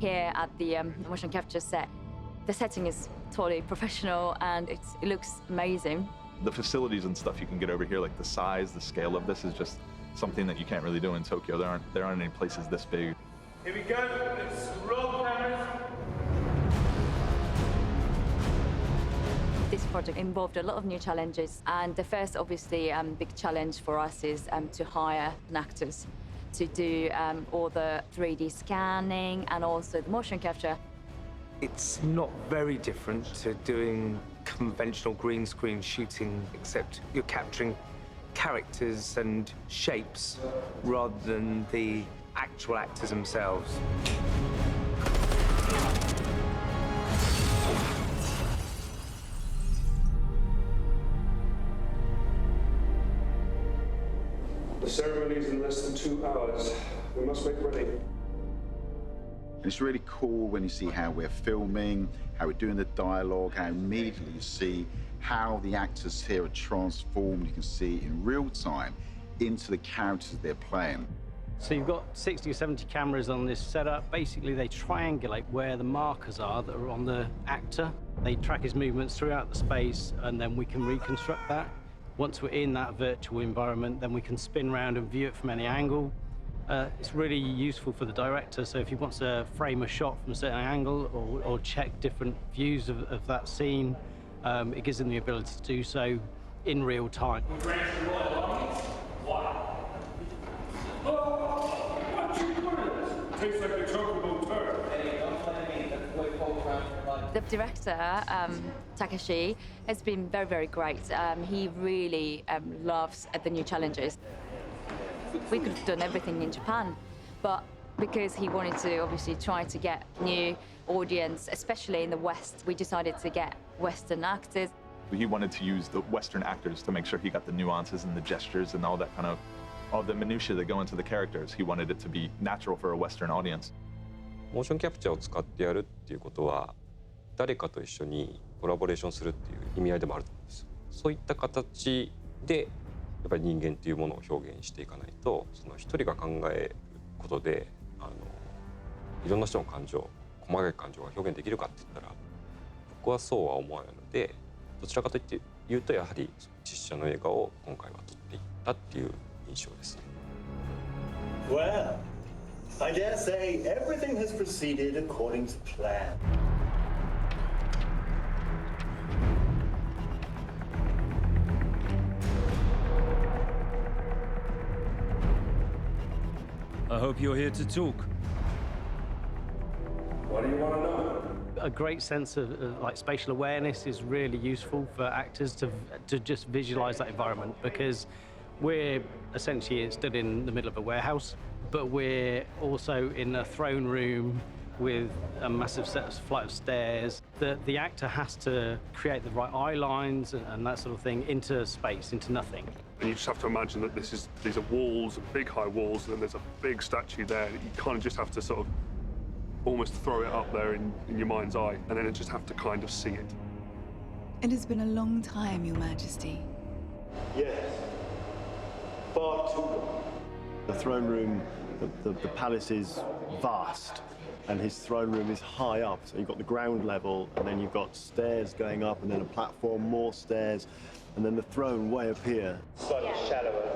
Here at the motion capture set, the setting is totally professional and it looks amazing. The facilities and stuff you can get over here, like the size, the scale of this is just something that you can't really do in Tokyo. There aren't any places this big. Here we go, let's roll cameras. This project involved a lot of new challenges, and the first, obviously, big challenge for us is to hire actors to do all the 3D scanning and also the motion capture. It's not very different to doing conventional green screen shooting, except you're capturing characters and shapes rather than the actual actors themselves. The ceremony is in less than 2 hours. We must make ready. It's really cool when you see how we're filming, how we're doing the dialogue, how immediately you see how the actors here are transformed. You can see in real time into the characters they're playing. So you've got 60 or 70 cameras on this setup. Basically, they triangulate where the markers are that are on the actor. They track his movements throughout the space, and then we can reconstruct that. Once we're in that virtual environment, then we can spin around and view it from any angle. It's really useful for the director, so if he wants to frame a shot from a certain angle or check different views of that scene, it gives him the ability to do so in real time. Tastes like a chocobo turd. The director, Takashi, has been very, very great. He really loves the new challenges. We could have done everything in Japan, but because he wanted to obviously try to get new audience, especially in the West, we decided to get Western actors. He wanted to use the Western actors to make sure he got the nuances and the gestures and all that kind of, all the minutiae that go into the characters. He wanted it to be natural for a Western audience. モーションキャプチャーを使ってやるっていうことは、誰かと一緒にコラボレーションするっていう意味合いでもあると思うんです。そういった形でやっぱり人間っていうものを表現していかないと、その一人が考えることでいろんな人の感情、細かい感情が表現できるかって言ったら、僕はそうは思わないので、どちらかというとやはり実写の映画を今回は撮っていったっていう印象ですね。Well, I dare say everything has proceeded according to plan. I hope you're here to talk. What do you want to know? A great sense of like spatial awareness is really useful for actors to just visualize that environment, because we're essentially stood in the middle of a warehouse, but we're also in a throne room with a massive flight of stairs. The actor has to create the right eye lines and that sort of thing into space, into nothing. And you just have to imagine that these are walls, big high walls, and then there's a big statue there. You kind of just have to sort of almost throw it up there in your mind's eye, and then just have to kind of see it. It has been a long time, Your Majesty. Yes. Far too long. The throne room, the palace is vast, and his throne room is high up. So you've got the ground level, and then you've got stairs going up, and then a platform, more stairs, and then the throne way up here. Slightly shallower.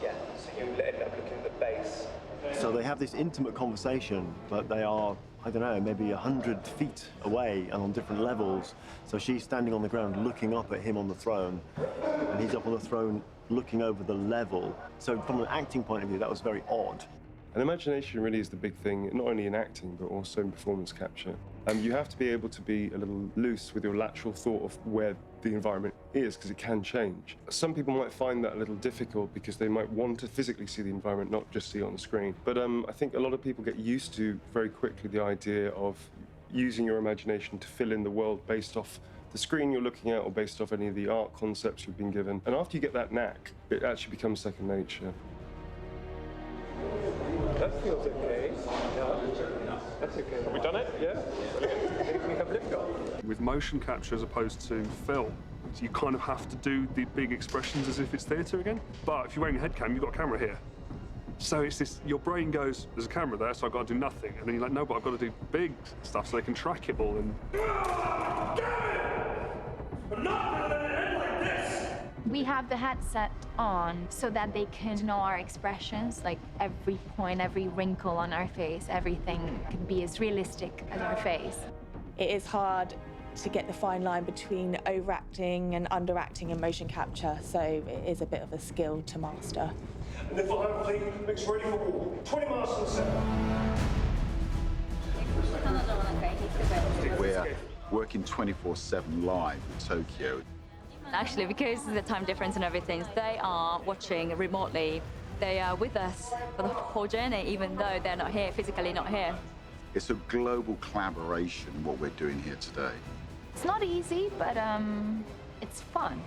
Yeah, so you end up looking at the base. So they have this intimate conversation, but they are, I don't know, maybe 100 feet away and on different levels. So she's standing on the ground looking up at him on the throne, and he's up on the throne looking over the level. So from an acting point of view, that was very odd. And imagination really is the big thing, not only in acting, but also in performance capture. You have to be able to be a little loose with your lateral thought of where the environment is, because it can change. Some people might find that a little difficult because they might want to physically see the environment, not just see it on the screen. But I think a lot of people get used to very quickly the idea of using your imagination to fill in the world based off the screen you're looking at or based off any of the art concepts you've been given. And after you get that knack, it actually becomes second nature. That feels okay. Yeah. That's okay. Have we done it? Yeah? We have liftoff. With motion capture as opposed to film, you kind of have to do the big expressions as if it's theatre again. But if you're wearing a head cam, you've got a camera here. So it's this, your brain goes, there's a camera there, so I've got to do nothing. And then you're like, no, but I've got to do big stuff so they can track it all. And we have the headset on so that they can know our expressions, like every point, every wrinkle on our face, everything can be as realistic as our face. It is hard to get the fine line between overacting and underacting in motion capture, so it is a bit of a skill to master. And the final thing, mix ready for war. 20 miles to the center. We're working 24/7 live in Tokyo. Actually, because of the time difference and everything, they are watching remotely. They are with us for the whole journey, even though they're not here, physically not here. It's a global collaboration, what we're doing here today. It's not easy, but it's fun.